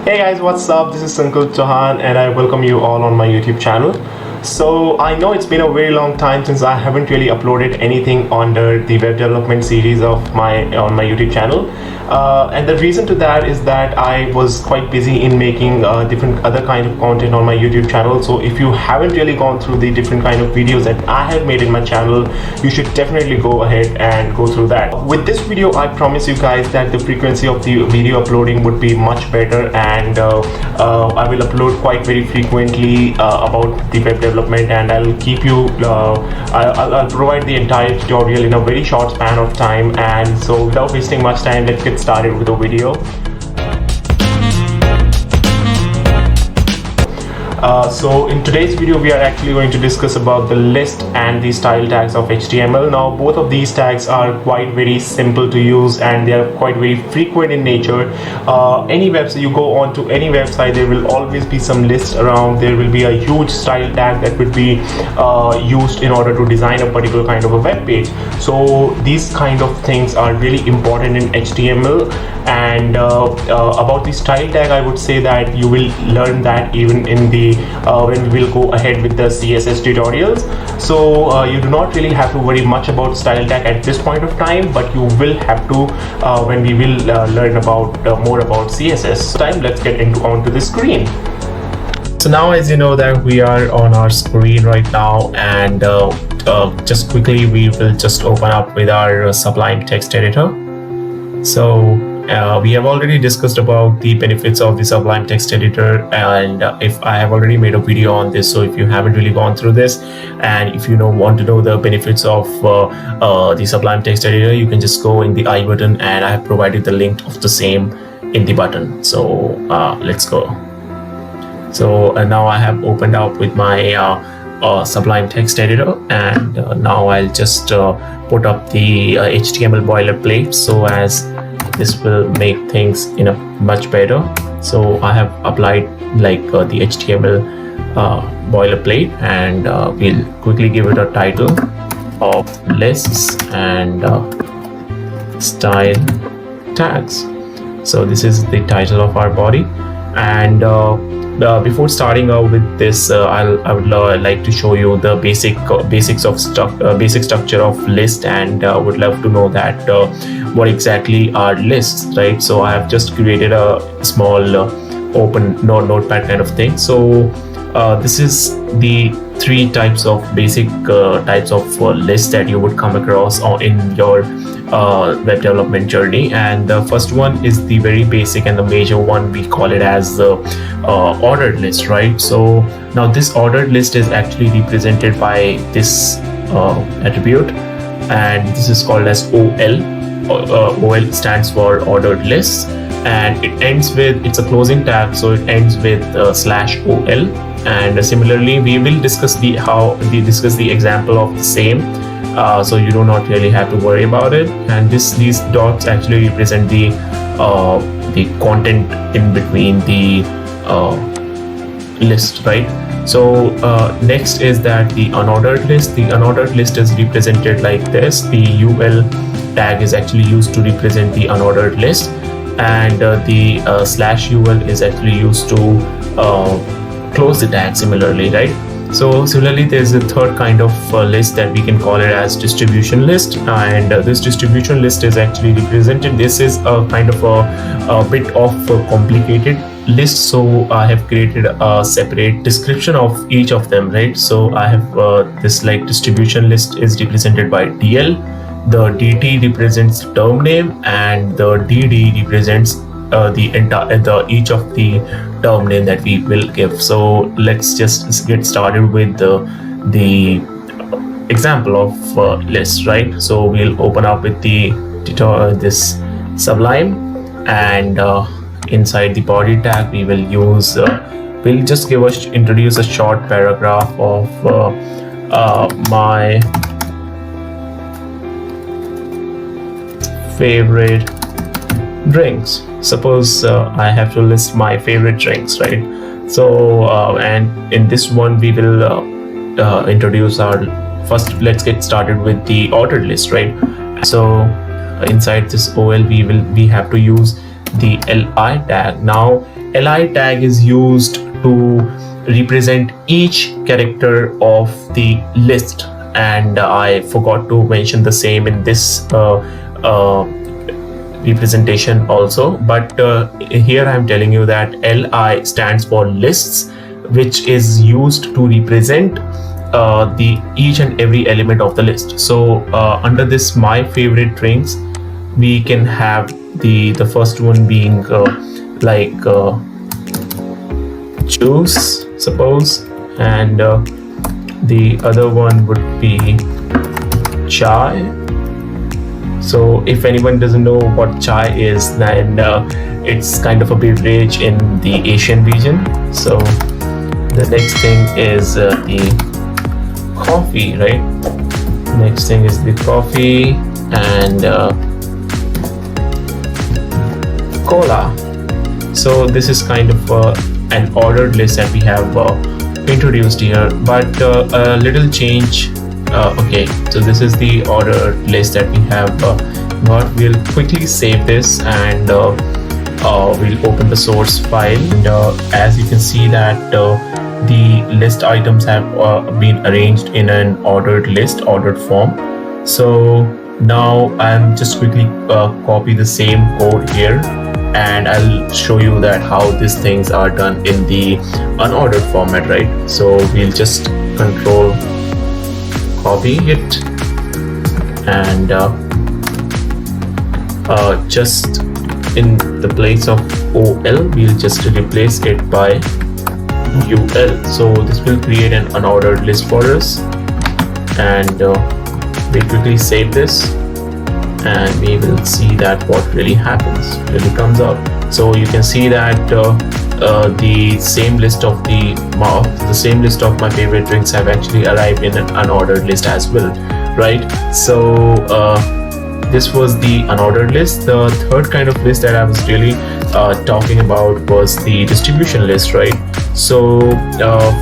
Hey guys, what's up? This is Sankalp Chauhan and I welcome you all on my YouTube channel. So I know it's been a very long time since I haven't really uploaded anything under the web development series of on my YouTube channel. And the reason to that is that I was quite busy in making different other kind of content on my YouTube channel. So if you haven't really gone through the different kind of videos that I have made in my channel, you should definitely go ahead and go through that. With this video, I promise you guys that the frequency of the video uploading would be much better, and I will upload quite very frequently about the web development, and I'll keep you I'll provide the entire tutorial in a very short span of time. And so without wasting much time, let's get started with the video. So in today's video we are actually going to discuss about the list and the style tags of HTML. Now both of these tags are quite very simple to use and they are quite very frequent in nature. Any website you go on to, any website, there will always be some lists around. There will be a huge style tag that would be used in order to design a particular kind of a web page. So these kind of things are really important in HTML. And about the style tag, I would say that you will learn that even in the when we will go ahead with the CSS tutorials. So you do not really have to worry much about style tag at this point of time, but you will have to when we will learn about more about CSS. Time, let's get onto the screen. So now, as you know, that we are on our screen right now, and just quickly we will just open up with our Sublime text editor. So we have already discussed about the benefits of the Sublime text editor, and if I have already made a video on this, so if you haven't really gone through this, and if you want to know the benefits of the Sublime text editor, you can just go in the I button, and I have provided the link of the same in the button. So let's go. So now I have opened up with my Sublime text editor, and now I'll just put up the HTML boilerplate, so as this will make things much better. So I have applied like the HTML boilerplate, and we'll quickly give it a title of lists and style tags. So this is the title of our body. And before starting out with this, I would like to show you the basic structure of list, and would love to know that what exactly are lists, right? So I have just created a small open notepad kind of thing. So this is the three types of basic types of lists that you would come across in your web development journey. And the first one is the very basic and the major one. We call it as the ordered list, right? So now this ordered list is actually represented by this attribute, and this is called as OL. OL stands for ordered lists, and it ends with, it's a closing tag, so it ends with /OL. And similarly, we will discuss the example of the same. So you do not really have to worry about it. And these dots actually represent the content in between the list, right? So next is that the unordered list. The unordered list is represented like this. The UL tag is actually used to represent the unordered list, and the /UL is actually used to close the tag similarly, right? So similarly, there's a third kind of list that we can call it as distribution list, and this distribution list is actually represented. This is a kind of a bit of a complicated list, so I have created a separate description of each of them, right? So I have this like distribution list is represented by DL, the DT represents the term name, and the DD represents each of the term name that we will give. So let's just get started with the example of list, right? So we'll open up with this Sublime, and inside the body tag we will use we'll just introduce a short paragraph of my favorite drinks. Suppose I have to list my favorite drinks, right? So and in this one we will introduce our first. Let's get started with the ordered list, right? So inside this OL we have to use the li tag. Now li tag is used to represent each character of the list, and I forgot to mention the same in this representation also, but here I'm telling you that li stands for lists, which is used to represent the each and every element of the list. So under this my favorite drinks, we can have the first one being like juice, suppose, and the other one would be chai. So if anyone doesn't know what chai is, then it's kind of a beverage in the Asian region. So the next thing is the coffee, right? Next thing is the coffee and cola. So this is kind of an ordered list that we have introduced here, but a little change. Okay, so this is the ordered list that we have got. We'll quickly save this and we'll open the source file, and as you can see that the list items have been arranged in an ordered list, ordered form. So now I'm just quickly copy the same code here, and I'll show you that how these things are done in the unordered format, right? So we'll just control copy it, and just in the place of OL we'll just replace it by UL. So this will create an unordered list for us, and we quickly save this, and we will see that what really happens, really comes up. So you can see that the same list of my favorite drinks have actually arrived in an unordered list as well, right? So this was the unordered list. The third kind of list that I was really talking about was the distribution list, right? So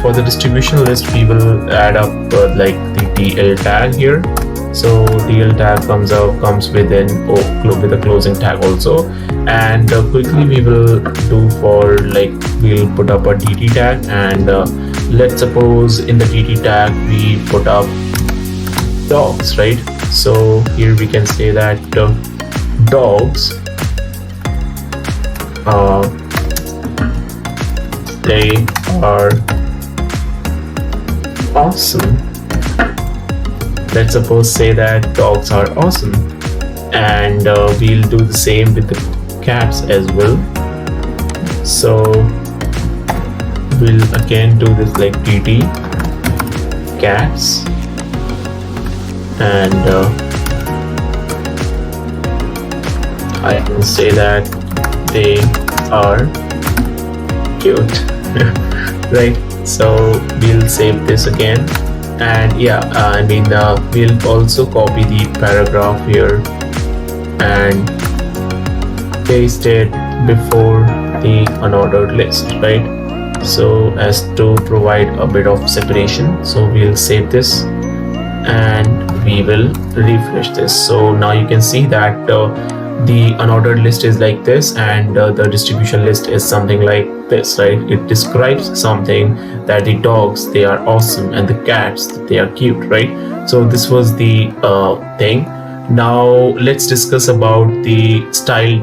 for the distribution list, we will add up like the DL tag here. So DL tag comes with a closing tag also, and quickly we will do for like we'll put up a DT tag, and let's suppose in the DT tag we put up dogs, right? So here we can say that dogs they are awesome. Let's suppose say that dogs are awesome, and we'll do the same with the cats as well. So we'll again do this like DT cats, and I can say that they are cute. Right? So we'll save this again, and yeah, we'll also copy the paragraph here and paste it before the unordered list, right? So as to provide a bit of separation. So we'll save this and we will refresh this. So now you can see that the unordered list is like this, and the distribution list is something like this, right? It describes something that the dogs they are awesome and the cats they are cute, right? So this was the thing. Now let's discuss about the style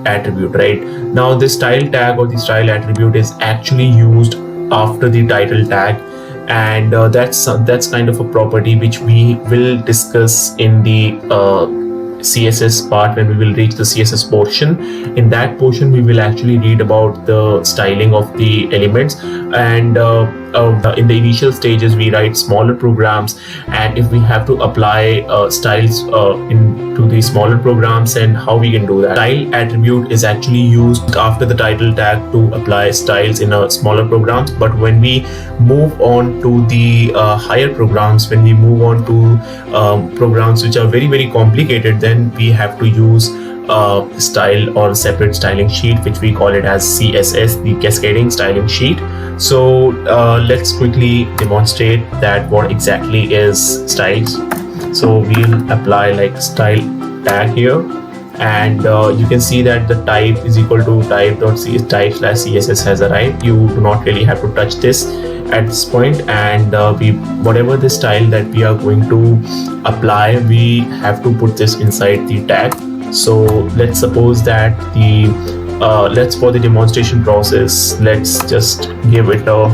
attribute, right? Now the style tag or the style attribute is actually used after the title tag, and that's kind of a property which we will discuss in the CSS part when we will reach the CSS portion. In that portion we will actually read about the styling of the elements, and in the initial stages we write smaller programs, and if we have to apply styles into the smaller programs, and how we can do that. Style attribute is actually used after the title tag to apply styles in a smaller programs, but when we move on to the higher programs, when we move on to programs which are very very complicated, then we have to use style or separate styling sheet, which we call it as CSS, the cascading styling sheet. So let's quickly demonstrate that what exactly is styles. So we'll apply like style tag here, and you can see that the type is equal to type/css has arrived. You do not really have to touch this at this point, and whatever the style that we are going to apply, we have to put this inside the tag. So let's suppose that let's, for the demonstration process, let's just give it a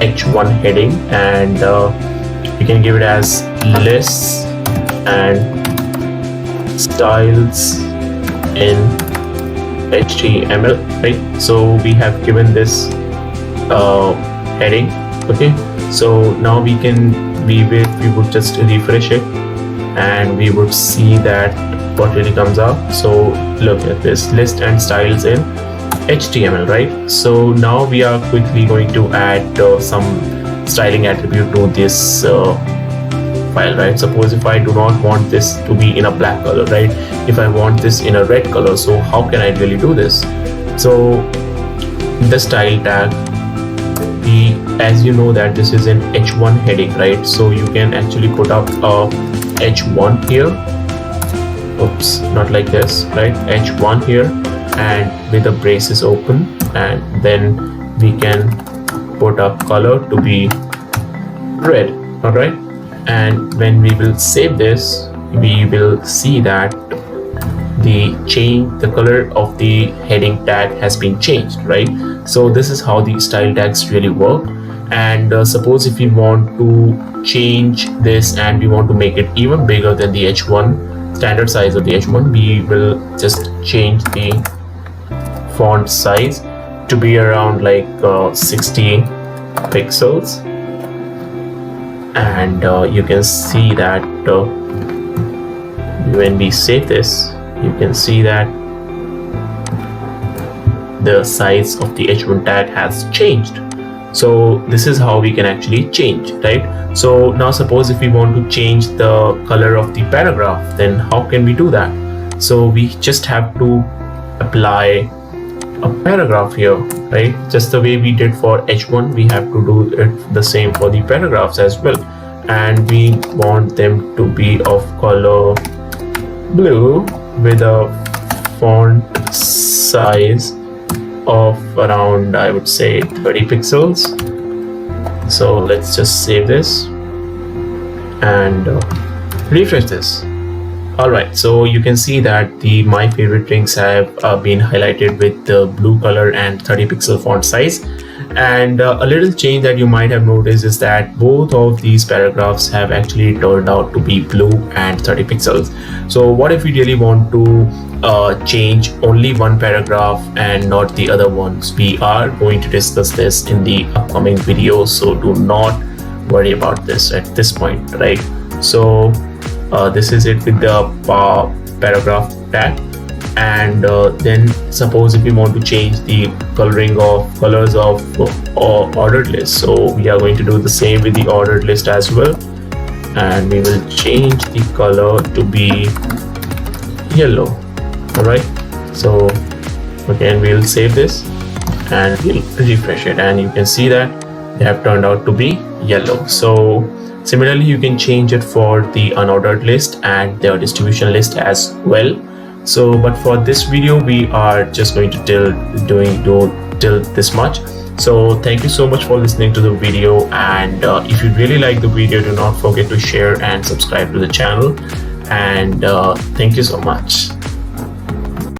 h1 heading, and we can give it as lists and styles in HTML, right? So we have given this heading. Okay, so now we would just refresh it, and we would see that what really comes up. So look at this, list and styles in HTML, right? So now we are quickly going to add some styling attribute to this file, right? Suppose if I do not want this to be in a black color, right? If I want this in a red color, so how can I really do this? So the style tag, as you know that this is an h1 heading, right? So you can actually put up a h1 here. Oops, not like this, right? h1 here, and with the braces open, and then we can put up color to be red. All right, and when we will save this, we will see that the color of the heading tag has been changed, right? So this is how the style tags really work. And suppose if we want to change this and we want to make it even bigger than the h1 standard size of the h1, we will just change the font size to be around like 60 pixels, and you can see that when we save this, you can see that the size of the h1 tag has changed. So this is how we can actually change, right? So now suppose if we want to change the color of the paragraph, then how can we do that? So we just have to apply a paragraph here, right? Just the way we did for h1, we have to do it the same for the paragraphs as well. And we want them to be of color blue with a font size of around, I would say, 30 pixels. So let's just save this and refresh this. Alright, so you can see that the my favorite drinks have been highlighted with the blue color and 30 pixel font size. And a little change that you might have noticed is that both of these paragraphs have actually turned out to be blue and 30 pixels. So what if we really want to change only one paragraph and not the other ones? We are going to discuss this in the upcoming video, so do not worry about this at this point, right? So this is it with the paragraph tag. And then suppose if we want to change the colors of ordered list, so we are going to do the same with the ordered list as well, and we will change the color to be yellow. All right, so again we'll save this and we'll refresh it, and you can see that they have turned out to be yellow. So similarly you can change it for the unordered list and the distribution list as well. So but for this video we are just going to till this much. So thank you so much for listening to the video, and if you really like the video, do not forget to share and subscribe to the channel, and thank you so much.